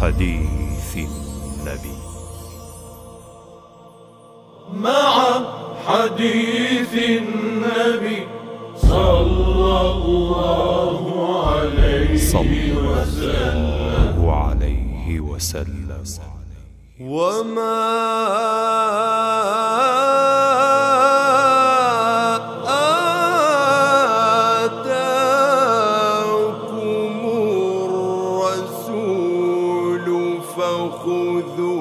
حديث النبي. مع حديث النبي صلى الله عليه وسلم. وما آتاكم الرسول فخذوه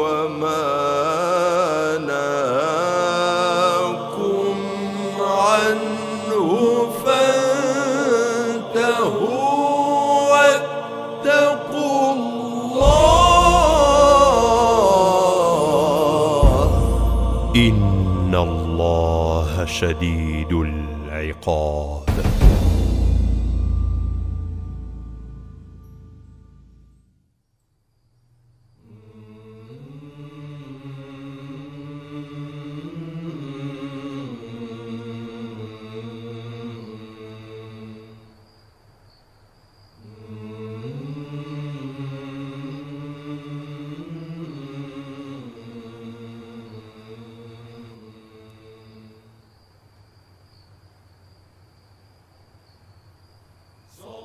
وما نهاكم عنه فانتهوا واتقوا الله إن الله شديد العقاب.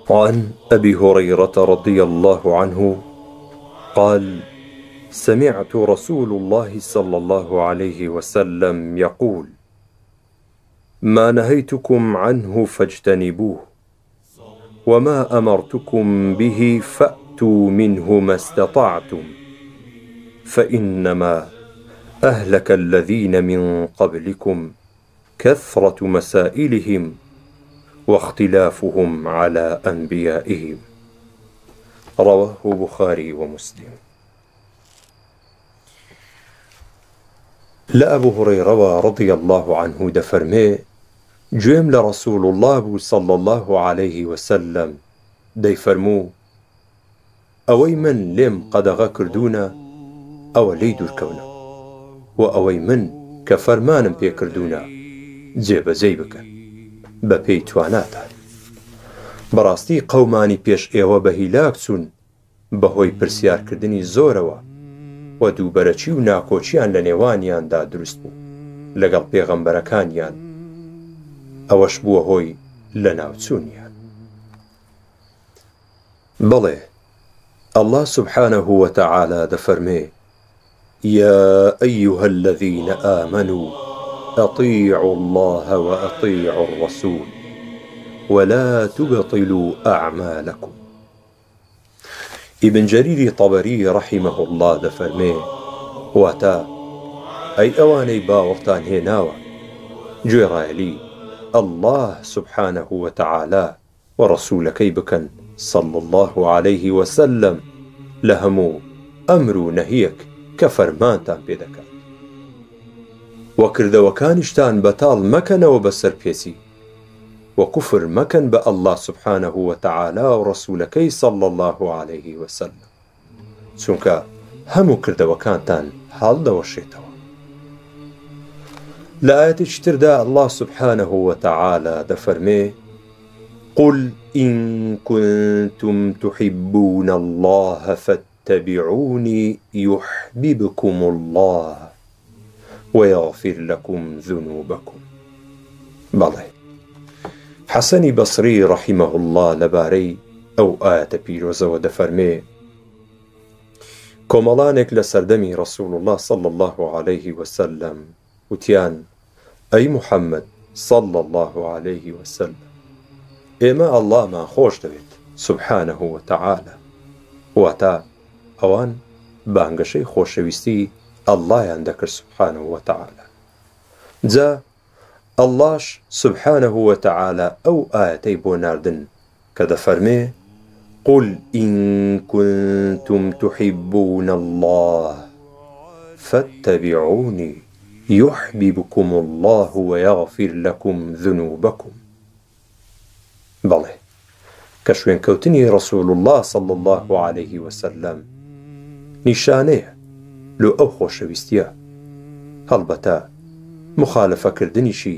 عن أبي هريرة رضي الله عنه قال: سمعت رسول الله صلى الله عليه وسلم يقول: ما نهيتكم عنه فاجتنبوه، وما أمرتكم به فأتوا منه ما استطعتم، فإنما أهلك الذين من قبلكم كثرة مسائلهم واختلافهم على أنبيائهم. رواه بخاري ومسلم. لأبو هريرة رضي الله عنه دفرمي جویم لرسول الله صلى الله عليه وسلم دي فرمو أوي من لم قدغ كردونا أو ليدور كونا، وأوي من كفرمان بي كردونا جيب زيبك بەپێی تواناتان. بەڕاستی قەومانی پێش ئێوە بە هیلاک چوون بەهۆی پرسیارکردنی زۆرەوە و دووبەرەچی و ناکۆچیان لە نێوانیاندا دروست بوو لەگەڵ پێغەمبەرەکانیان، ئەوەش بووە هۆی لە ناوچوونیان. بەڵێ الله سبحانه وتعالى دەفەرمێ: يا أيها الذين آمنوا أطيعوا الله وأطيعوا الرسول ولا تبطلوا أعمالكم. ابن جرير طبري رحمه الله دفرمي واتا أي أواني باوەڕتان هێناوە گوێڕایەلی الله سبحانه وتعالى ورسولكي بكن صلى الله عليه وسلم لهمو أمر نهيك كفرمانتان بيدكا، وكردوكانشتان بەتاڵ مەکەنەوە بەسەر پێچی، وكفر مەکەن بە الله سبحانه وتعالى ورسولكي صلى الله عليه وسلم، چونکە هەموو کردەوەکانتان هەڵدەوەشێتەوە. لە ئاەتێکی تردا الله سبحانه وتعالى دەفەرمێ: قل إن كنتم تحبون الله فاتبعوني يحببكم الله ويغفر لكم ذنوبكم. بەڵێ حەسەنی بەسری رحمه الله لەبارەی ئەو ئاەتە پیرۆزەوە دەفەرمێ: کۆمەڵانێک لە سەردەمی رسول الله صلى الله عليه وسلم وتیان: ئەی محەممەد صلى الله عليه وسلم، ئێمە ئەڵڵامان خۆش دەوێت سبحانه وتعالى، واتە ئەوان بانگەشەی خۆشەویستی ئەڵڵایان دەکرد سبحانه وتعالى. جا ئەڵڵاش سبحانه وتعالى ئەو ئاەتەی بۆ ناردن کە دەفەرمێ: قل إن كنتم تحبون الله فاتبعوني يحببكم الله ويغفر لكم ذنوبكم. بەڵێ کە شوێنکەوتنی رسول الله صلى الله عليه وسلم نیشانەیە لۆ ئەو خۆشەویستیە، هەڵبەتە مخالفەکردنیشی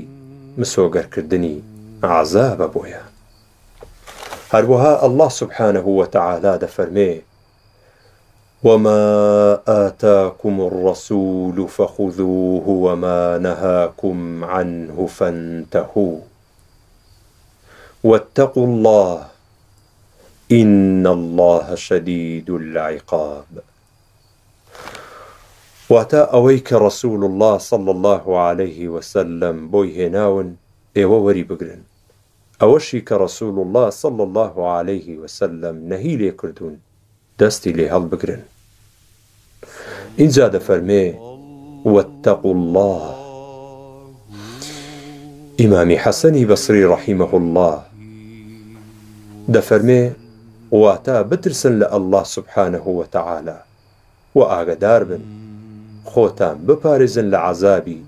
مسۆگەرکردنی عەزابە بۆیە. هەروەها الله سبحانه وتعالى دەفەرمێ وما آتاكم الرسول فخذوه وما نهاكم عنه فانتهوا واتقوا الله إن الله شديد العقاب. واتا أويك رسول الله صلى الله عليه وسلم بوي هناون ايوه وري بقرن اوشي كرسول الله صلى الله عليه وسلم نهي لي كردون دستي لي هل بقرن إن زاد فرمي واتقوا الله. إمامي حسني بصري رحمه الله دفرمي واتا بترسن لله سبحانه وتعالى وآقدار بن خوتان بپارزن لعذابي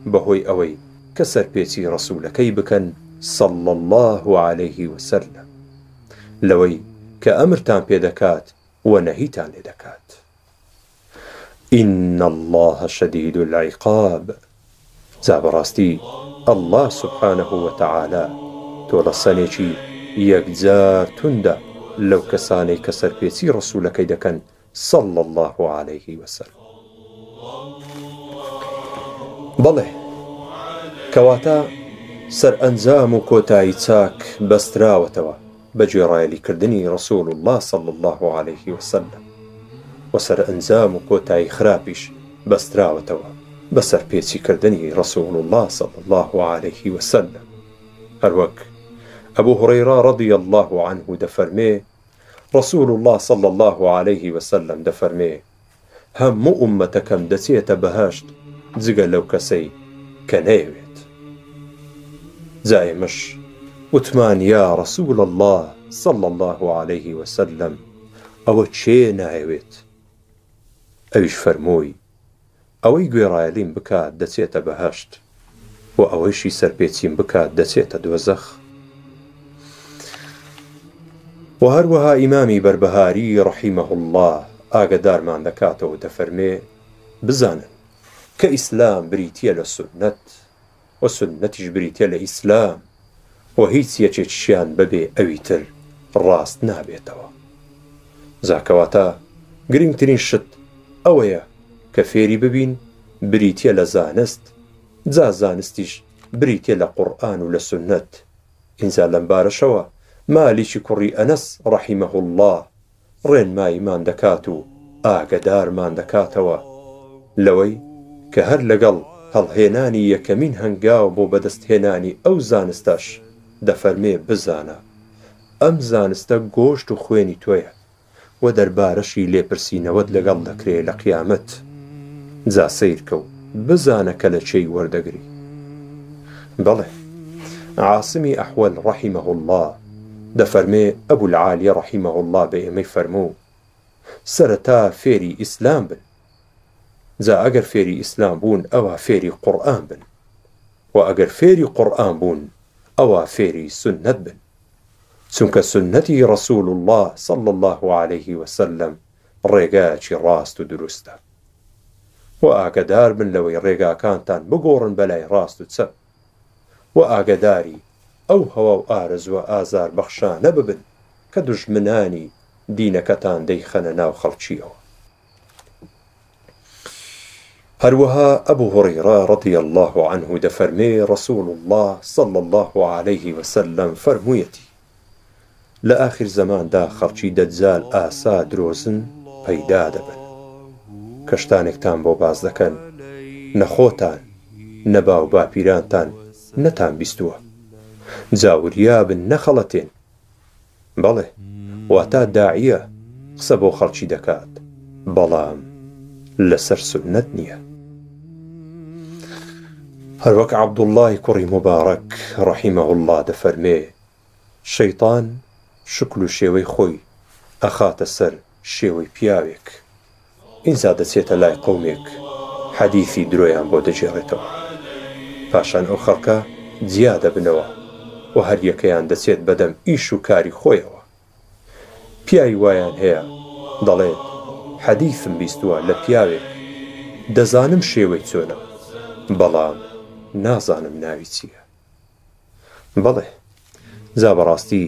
بهوي أوي كسر بيتي رسولكي بكن صلى الله عليه وسلم لوي كأمرتان بيدكات ونهيتان لدكات. إن الله شديد العقاب. زابراستي الله سبحانه وتعالى تولسانيكي يكزار تندا لو كساني كسر بيتي رسولكي دكن صلى الله عليه وسلم. بەڵێ کەواتە سەر ئەنجام و کۆتایی چاک بەستراوەتەوە بە گوێڕایەلیکردنی ڕەسوول الله صلى الله عليه وسلم و سەر ئەنجام و کۆتایی خراپیش بەستراوەتەوە بە سەرپێچیکردنی ڕەسوول الله صلى الله عليه وسلم. هەروەک ئەبوو هورەیرە رضي الله عنه دەفەرمێ ڕەسوول الله صلى الله عليه وسلم دەفەرمێ هەموو ئومەتەکەم دەچێتە بەهەشت جگە لەو کەسەی کە نەیەوێت. جایمەش وتمان یا ڕەسوول الله صلى الله عليه وسلم ئەوە چێ نایەوێت؟ ئەویش فەرمووی ئەوەی گوێڕایەلیم بکات دەچێتە بەهەشت و ئەوەیشی سەرپێچیم بکات دەچێتە دۆزەخ. و هەروەها ئیمامی بەربەهاری رحیمه الله ئاگادارمان دەکاتەوە دەفەرمێ بزانن کە ئیسلام بریتیە لە سنەت و سنەتیش بریتیە لە ئیسلام و هیچ یەکێکیشیان بەبێ ئەوی تر ڕاست نابێتەوە. زاکەواتە گرنگترین شت ئەوەیە کە فێری ببین بریتیە لە زانست جا زانستیش بریتیە لە قورئان و لە سنەت. ئینجا لەم بارەشەوە مالیکی کوڕی ئەنەس ڕەحیمەه الله ڕێنماییمان دەکات و ئاگادارمان دەکاتەوە لەوەی کە هەر لەگەڵ هەڵهێنانی یەکەمین هەنگاو بۆ بەدەستهێنانی ئەو زانستەش دەفەرمێ بزانە ئەم زانستە گۆشت و خوێنی تۆیە و دەربارەشی لێپرسینەوەت لەگەڵ دەکرێ لە قیامەت. جا سەیرکە و بزانە کە لە چێی وەردەگری. بەڵێ عاصمی ئەحوەل ڕەحیمەه الله دەفەرمێ ئەبوو العالیە ڕەحیمەه الله بە ئێمەی فەرموو سەرەتا فێری ئیسلام بن، جا ئەگەر فێری ئیسلام بوون ئەوە فێری قورئان بن، و ئەگەر فێری قورئان بوون ئەوە فێری سنەت بن، چونکە سنەتی ڕەسوول الله صلى الله عليه وسلم ڕێگایەکی ڕاست و دروستە. و ئاگادار بن لەوەی ڕێگاکانتان بگۆڕن بەلای ڕاست و چەپ، و ئاگاداری ئەو هەوا و ئارەزووە ئازار بەخشانە ببن کە دوژمنانی دینەکەتان دەیخەنە ناو خەڵکیەوە. هەروەها ئەبوو هورەیرە رضي الله عنه دەفەرمێ ڕەسوول الله صلى الله عليه وسلم فەرموویەتی لە ئاخر زەماندا خەڵکی دەجال ئاسا درۆزن پەیدا دەبن کە شتانێکتان بۆ باز دەکەن نەخۆتان نە باو باپیرانتان نەتان بیستووە، جاوریا بن نەخەڵەتێن. بەڵێ واتە داعیە قسە بۆ خەڵکی دەکات بەڵام لەسەر سنەت نییە. هەروەک عەبدوڵڵای کوڕی مبارەک ڕەحیمەه الله دەفەرمێ شەیطان شکل و شێوەی خۆی ئەخاتە سەر شێوەی پیاوێک، ئینجا دەچێتە لای قەومێک حەدیثی درۆیان بۆ دەجێڕێتەوە، پاشان ئەو خەڵکە جیا دەبنەوە و هەر یەکەیان دەچێت بەدەم ئیش و کاری خۆیەوە. پیاوی وایان هەیە دەڵێت حەدیثم بیستووە لە پیاوێک دەزانم شێوەی چۆنە بەڵام نازانم ناوی چییە. بەڵێ جا بەڕاستی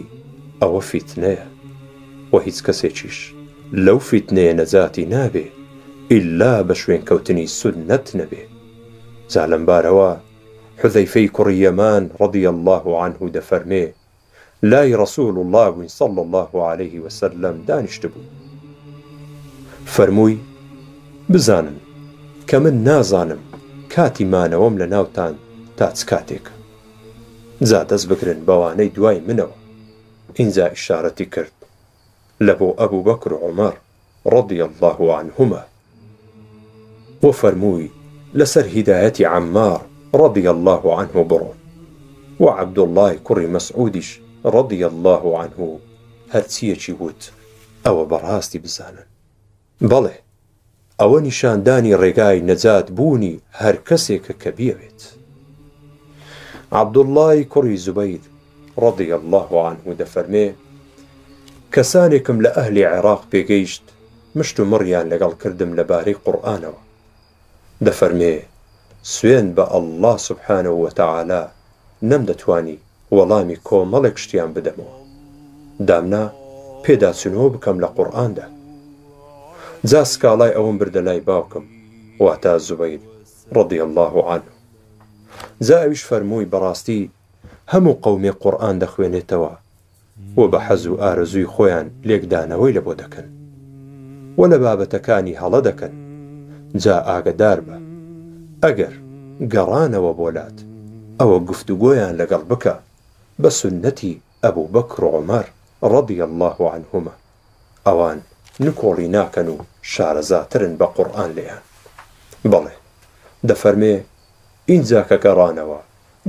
ئەوە فیتنەیە و هیچ کەسێکیش لەو فیتنەیە نەجاتی نابێ ئیلا بە شوێن کەوتنی سونەت نەبێ. جا لەمبارەوە حوذەیفەی کوڕی یەمان ڕەضی الله عنه دەفەرمێ لای ڕەسوول الله بووین صلی الله عليه وسلم دانیشت بوو. فەرمووی بزانن کە من نازانم کاتی مانەوەم لە ناوتان تا چ کاتێک، جا دەست بگرن بەوانەی دوای منەوە. ئینجا ئیشارەتی کرد لە بۆ ئەبوو بەکر و عومەر ڕەضی الله عنهما و فەرمووی لەسەر هیدایەتی عەمار ڕەضی الله عنه بڕۆن و عەبدوڵڵای کوڕی مەسعودیش ڕەضی الله عنه هەرچیەکی وت ئەوە بەڕاستی بزانن. بەڵێ ئەوە نیشاندانی ڕێگای نەجات بوونی هەر کەسێکە کە بیەوێت. عەبدوڵڵای کوڕی زوبەیر ڕەضی الله عنه دەفەرمێ کەسانێکم لە ئەهلی عێراق پێگەیشت مشت و مڕیان لەگەڵ کردم لەبارەی قورئانەوە. دەفەرمێ سوێن بە ئەڵڵا سوبحانه وتەعالا نەمدەتوانی وەڵامی کۆمەڵێک شتیان بدەمەوە، دامنا پێداچونەوە بکەم لە قورئاندا. جا سکاڵای ئەوم بردە لای باوکم واتە زوبەیر ڕەضی الله عنه. جا ئەویش فەرمووی بەڕاستی هەموو قەومێ قورئان دەخوێنێتەوە و بە حەز و ئارەزووی خۆیان لێکدانەوەی لەبۆ دەکەن و لە بابەتەکانی هەڵە دەکەن. جا ئاگدار بە ئەگەر گەڕانەوە بۆلات ئەوە گفتوگۆیان لەگەڵ بکە بە سونەتی ئەبوو بەکر و عومەر ڕەضی الله عنهما، ئەوان نکۆڵی ناکەن و شارەزاترن بە قورئان لێیان. بەڵێ دەفەرمێ ئینجا کە گەڕانەوە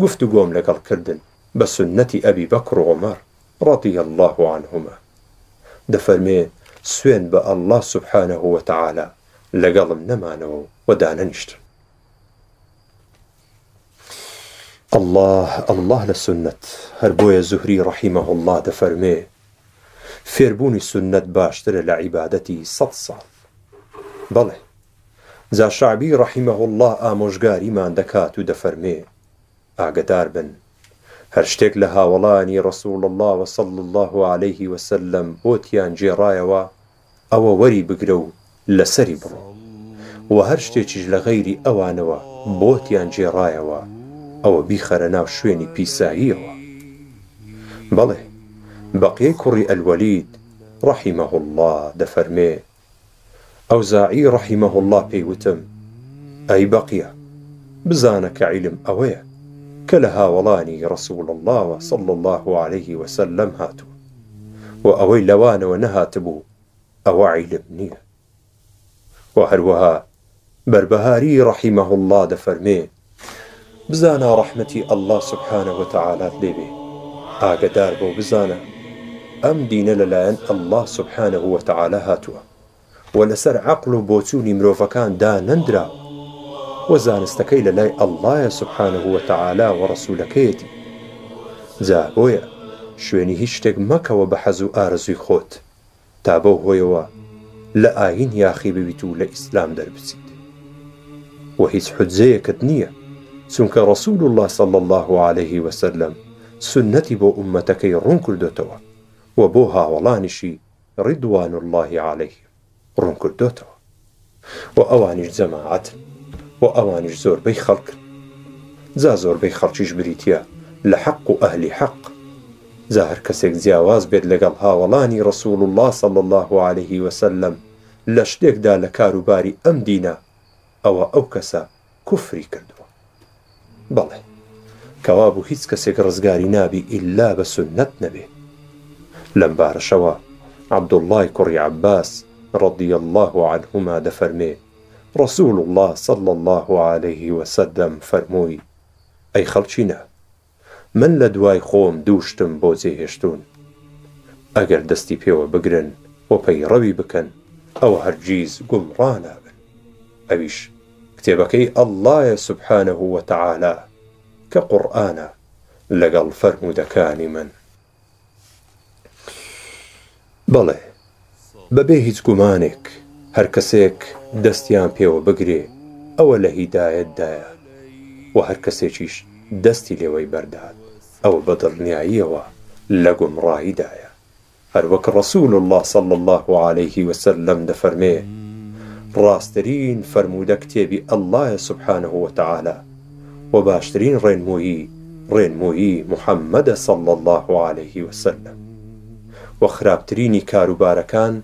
گفتوگۆم لەگەڵ کردن بە سونەتی ئەبی بەکر و عومەر ڕەضی الله عنهما. دەفەرمێ سوێن بە ئەڵڵا سوبحانه وتەعالا لەگەڵم نەمانەوە و دانەنیشتن. الله لە سونەت. هەر بۆیە زوهری ڕەحیمەه الله دەفەرمێ فێربوونی سونەت باشترە لە عیبادەتی 100 ساڵ. بەڵێ جا شەعبی ڕەحیمەه الله ئامۆژگاریمان دەکات و دەفەرمێ ئاگدار بن هەر شتێک لە هاوڵانی ڕەسوول الله صلی الله عليه وسلم بۆتیان جێڕایەوە ئەوە وەری بگرە و لەسەری بڕۆ، و هەر شتێکیش لە غەیری ئەوانەوە بۆتیان جێڕایەوە ئەوە بیخەرە ناو شوێنی پیساییەوە. بەڵێ بەقیەی کوڕی ئەلوەلید ڕەحیمەه الله دەفەرمێ ئەوزاعی ڕەحیمەه الله پێیوتم ئەی بەقیە بزانە کە عیلم ئەوەیە کە لە هاوڵانی ڕەسوول الله صلی الله عليه وسلم هاتووە و ئەوەی لەوانەوە نەهاتبوو ئەوە عیلم نییە. و هەروەها بەربەهاری ڕەحیمەه الله دەفەرمێ بزانە ڕەحمەتی ئەڵڵا سوبحانه وتەعالات لێبێ ئاگدار بۆ بزانە ئەم دینە لەلایەن ئەڵڵا سوبحانه وتەعالا هاتووە و لەسەر عەقڵ و بۆچوونی مرۆڤەکان دانەندراوە و زانستەکەی لە لای ئەڵڵایە سوبحانه وتەعالا و ڕەسوولەکەیەتی. جا بۆیە شوێنی هیچ شتێک مەکەوە بە حەز و ئارەزووی خۆت تا بەو هۆیەوە لە ئاین یاخی ببیت و لە ئیسلام دەربچیت و هیچ حوجەیەکت نییە، چونکە ڕەسوول الله صلی الله عليه وسلم سنەتی بۆ ئومەتەکەی ڕوون کردوتەوە و بۆ هاوڵانیشی ڕیدوان الله عليه ڕوون کردوتەوە و ئەوانیش جەماعەتن و ئەوانیش زۆربەی خەڵکن. جا زۆربەی خەڵکیش بریتیە لە حەق و ئەهلی حەق. جا هەر کەسێک جیاواز بێت لەگەڵ هاوڵانی ڕەسوول الله صلی الله عليه وسلم لە شتێکدا لە کاروباری ئەم دینە ئەوە ئەو کەسە کوفری کردووە. بەڵێ کەوا بوو هیچ کەسێک ڕزگاری نابی ئیلا بە سونەت نەبێ. لەم بارەشەوە عەبدوڵڵای کوڕی عەباس ڕەضی الله عنهما دەفەرمێ ڕەسوول الله صلی الله عليه وسلم فەرمووی ئەی خەڵچینە من لە دوای خۆم دووشتم بۆ جێهێشتون، ئەگەر دەستی پێوە بگرن و پەیڕەوی بکەن ئەوە هەرگیز گومڕا نابن. ئەویش کتێبەکەی ئەڵڵایە سوبحانه وتەعالا کە قورئانە لەگەڵ فەرموودەکانی من. بەڵێ بەبێ هیچ گومانێک هەر کەسێک دەستیان پێوە بگرێ ئەوە لە هیدایەتدایە و هەر کەسێکیش دەستی لێوەی بەردات ئەوە بە دڵنیاییەوە لە گومڕاییدایە. هەروەک ڕەسوول الله صلى الله عليه وسلم دەفەرمێ ڕاستترین فەرموودە کتێبی ئەڵڵایە سبحانه وتعالى و باشترین ڕێنموویی محەممەدە صلى الله عليه وسلم و خراپترینی کاروبارەکان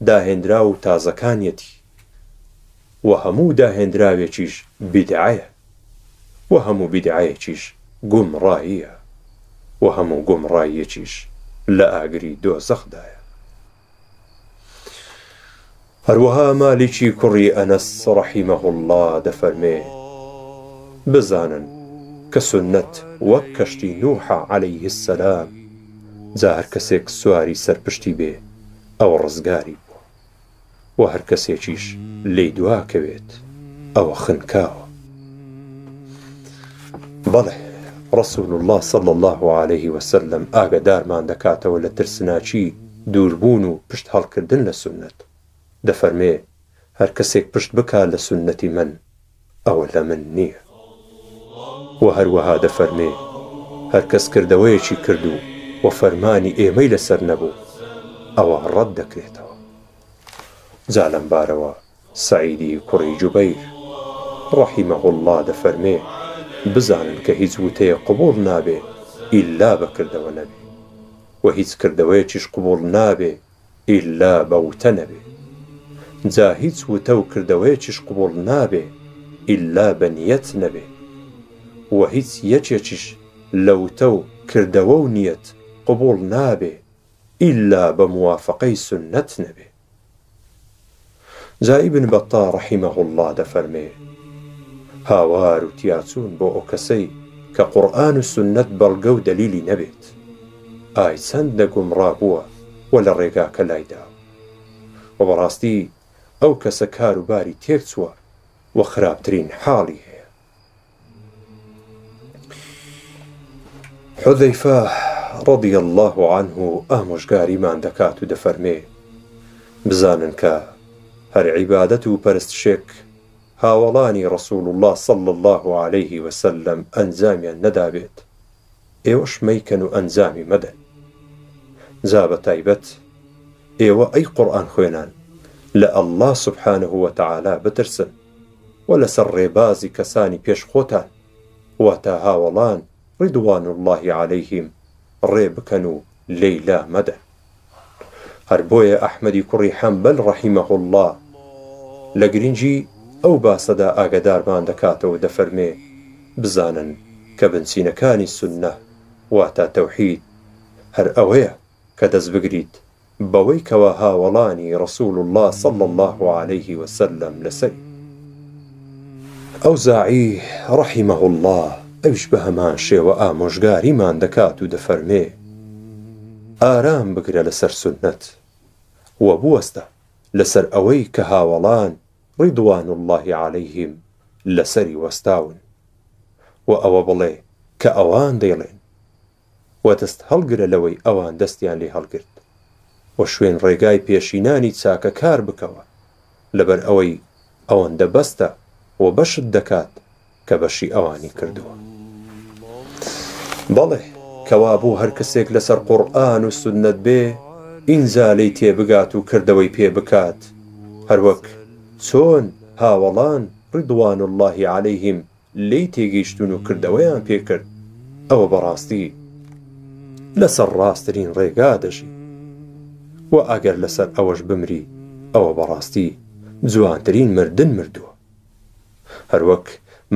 داهێنرا و تازەکانیەتی و هەموو داهێنراوێکیش بیدعەیە و هەموو بیدعەیەکیش گومڕاییە و هەموو گومڕاییەکیش لە ئاگری دۆزەخدایە. هەروەها مالیکی کوڕی ئەنەس ڕەحیمەه الله دەفەرمێ بزانن کە سونەت وەک کەشتی نوح عەلەیه السەلام جا هەر کەسێک سواری سەرپشتی بێ ئەو ڕزگاری بووە و هەر کەسێکیش لێی دواکەوێت ئەوە خنکاوە. بەڵێ ڕەسوول الله صلى الله عليه وسلم ئاگادارمان دەکاتەوە لە ترسناچی دووربوون و پشت هەڵکردن لە سونەت. دەفەرمێ هەر کەسێک پشت بکات لە سونەتی من ئەوە لە من نییە. و هەروەها دەفەرمێ هەر کەس کردەوەیەکی کردو و فەرمانی ئێمەی لەسەر نەبوو ئەوە ڕەت دەکرێتەوە. جا لەمبارەوە سەعیدی کوڕی جوبەیر ڕەحیمەه الله دەفەرمێ بزانن کە هیچ وتەیە قبوڵ نابێ ئیلا بە کردەوە نەبێ و هیچ کردەوەیەکیش قبوڵ نابێ ئیلا بە وتە نەبێ. جا هیچ وتە و کردەوەیەکیش قبوڵ نابێ ئیلا بە نیەت نەبێ و هیچ یەکێکیش لە وتە و کردەوە و نیەت قبوڵ نابێ ئیلا بە موافقەی سونەت نەبێ. جا ئیبن بەطا ڕەحیمەه الله دەفەرمێ هاوار و تیاچوون بۆ ئەو کەسەی کە قورئان و سونەت بەڵگە و دەلیلی نەبێت ئای چەندە گومڕا بووە و لە ڕێگاکە لایدا و بەڕاستی ئەو کەسە کاروباری تێک چووە و خراپترین حاڵی هەیە. حوذەیفە ڕەضی الله عنه ئامۆژگاریمان دەکات و دەفەرمێ بزانن کە هەر عیبادەت و پەرستشێک هاوڵانی ڕەسوول الله صلى الله عليه وسلم ئەنجامیان نەدابێت ئێوەش مەیکەن و ئەنجامی مەدەن. جا بە تایبەت ئێوە ئەی قورئان خوێنان لە ئەڵڵا سبحانه وتعالى بترسن و لەسەر ڕێبازی کەسانی پێش خۆتان واتە هاوڵان ڕیدوان الله عليهم ڕێ بکەن و لەیلا مەدەن. هەر بۆیە ئەحمەدی کوڕی حەنبەل ڕەحیمەه الله لە گرنگی ئەو باسەدا ئاگادارمان دەکاتەوە دەفەرمێ بزانن کە بنچینەکانی سوننە واتە تەوحید هەر ئەوەیە کە دەست بگریت بەوەی کەوا هاوڵانی ڕەسوول الله صلى الله عليه وسلم لەسەری. ئەوزاعی ڕەحیمەه الله ئەوش بە هەمان شێوە ئامۆژگاریمان دەکات و دەفەرمێ ئارام بگرە لەسەر سونەت و بوەستە لەسەر ئەوەی کە هاوڵان ڕیدوان الله عليهم لەسەری وەستاون و ئەوە بڵێ کە ئەوان دەیڵێن و دەست هەڵگرە لەوەی ئەوان دەستیان لێ هەڵگرت و شوێن ڕێگای پێشینانی چاکە کار بکەوە لەبەر ئەوەی ئەوەندە بەستە و بەشت دەکات کە بەشی ئەوانی کردووە. بەڵێ کەوا بوو هەر کەسێک لەسەر قورئان و سونەت بێ ئینزالەی تێبگات و کردەوەی پێ بکات هەروەک چۆن هاوڵان ڕیدوان الله عليهم لی تێگەیشتون و کردەوەیان پێکرد ئەوە بەڕاستی لەسەر ڕاستترین ڕێگا دەژی و ئەگەر لەسەر ئەوەش بمری ئەوە بەڕاستی جوانترین مردن مردووە. هەروەک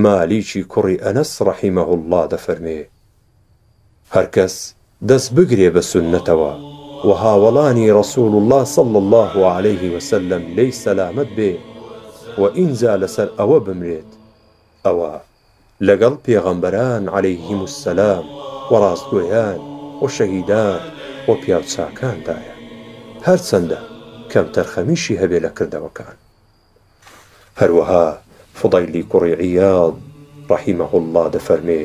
مالیکی کوڕی ئەنەس ڕەحیمەه الله دەفەرمێ هەر کەس دەست بگرێ بە سونەتەوە و هاوڵانی ڕەسوول الله صلى الله عليه وسلم لی سەلامەت بێ و ئینجا لەسەر ئەوە بمرێت ئەوە لەگەڵ پێغەمبەران عەلەیهیم السەلام و ڕاستگۆیان و شەهیدان و پیاوچاکاندایە هەرچەندە کەم تەرخەمیشی هەبێ لە کردەوەکان. هەروەها فوضەیلی کوڕی عیاض ڕەحیمەه الله دەفەرمێ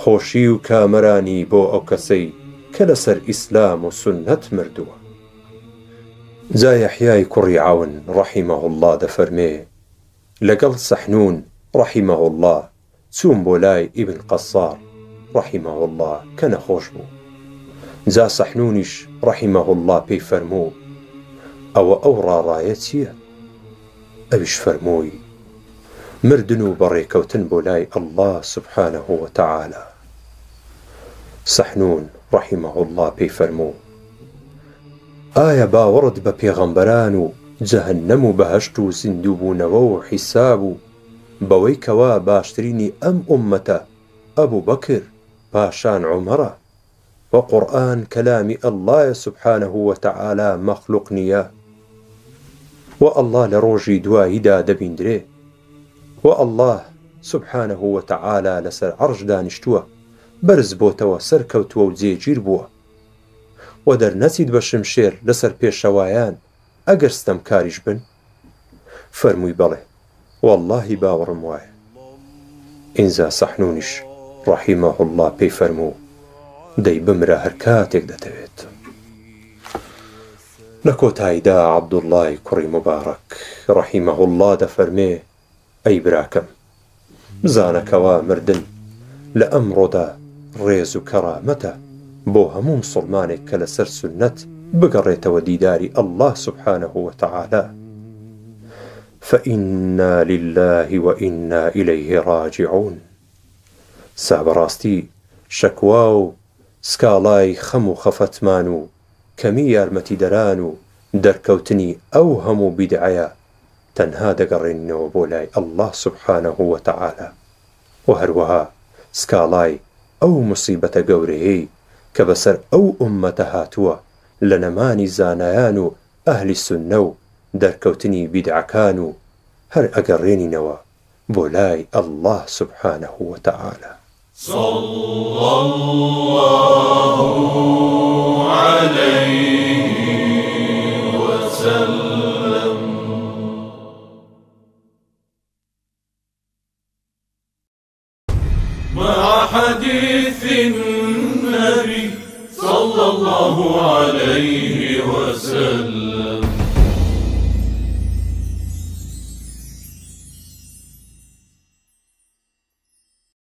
خۆشی و کامەرانی بۆ ئەو کەسەی کە لەسەر ئیسلام و سونەت مردووە. جا یەحیای کوڕی عەون ڕەحیمەه الله دەفەرمێ لەگەڵ سەحنون ڕەحیمەه الله چوون بۆ لای ئیبن قەسار ڕەحیمەه الله کە نەخۆش بوو. جا سەحنونیش ڕەحیمەه الله پێی فەرموو ئەو ڕاڕایە چییە؟ ئەویش فەرمووی مردن و بەڕێکەوتن بۆ لای ئەڵڵا سوبحانەه وتەعالا. سەحنون ڕەحیمەه الله پێی فەرموو ئایا باوەڕت بە پێغەمبەران و جەهەنەم و بەهەشت و زیندووبوونەوە و حیساب و بەوەی کەوا باشترینی ئەم ئوممەتە ئەبوو بەکر پاشان عومەرە و قورئان کەلامی ئەڵڵایە سوبحانەه وتەعالا مەخلوق نییە و ئەڵڵا لە ڕۆژی دواییدا دەبیندرێ و ئەڵڵا سوبحانەه وتەعالا لەسەر عەرش دانیشتووە بەرز بۆتەوە سەرکەوتووە و جێگیر بووە و دەرنەچیت بە شمشێر لەسەر پێشەوایان ئەگەر ستەمکاریش بن؟ فەرمووی بەڵێ وەڵڵاهی باوەڕم وایە. ئینجا سەحنونیش ڕەحیمەه الله پێی فەرموو دەی بمرە هەر کاتێک دەتەوێت. لە کۆتاییدا عەبدوڵڵای کوڕی موبارەک ڕەحیمەه الله دەفەرمێ ئەی براکەم بزانەکەوا مردن لە ئەمڕۆدا ڕێز و کەرامەتە بۆ هەموو موسڵمانێک کە لەسەر سونەت بگەڕێتەوە دیداری ئەڵڵا سوبحانەه وتەعالا. فإنا لله وإنا إليه راجعون. سابەڕاستی شەکوا و سکاڵای خەم و خەفەتمان و کەمی یارمەتیدەران و دەرکەوتنی ئەو هەموو بیدعەیە تەنها دەگەڕێنینەوە بۆ لای ئەڵڵا سوبحانەه وتەعالا و هەروەها سکاڵای ئەو موسیبەتە گەورەیەی کە بەسەر ئەو ئوممەتە هاتووە لە نەمانی زانایان و ئەهلی سوننە و دەرکەوتنی بیدعەکان و هەر ئەگەڕێنینەوە بۆ لای ئەڵڵا سوبحانەه وتەعالا. صلى الله عليه وسلم. مع حديث النبي صلى الله عليه وسلم.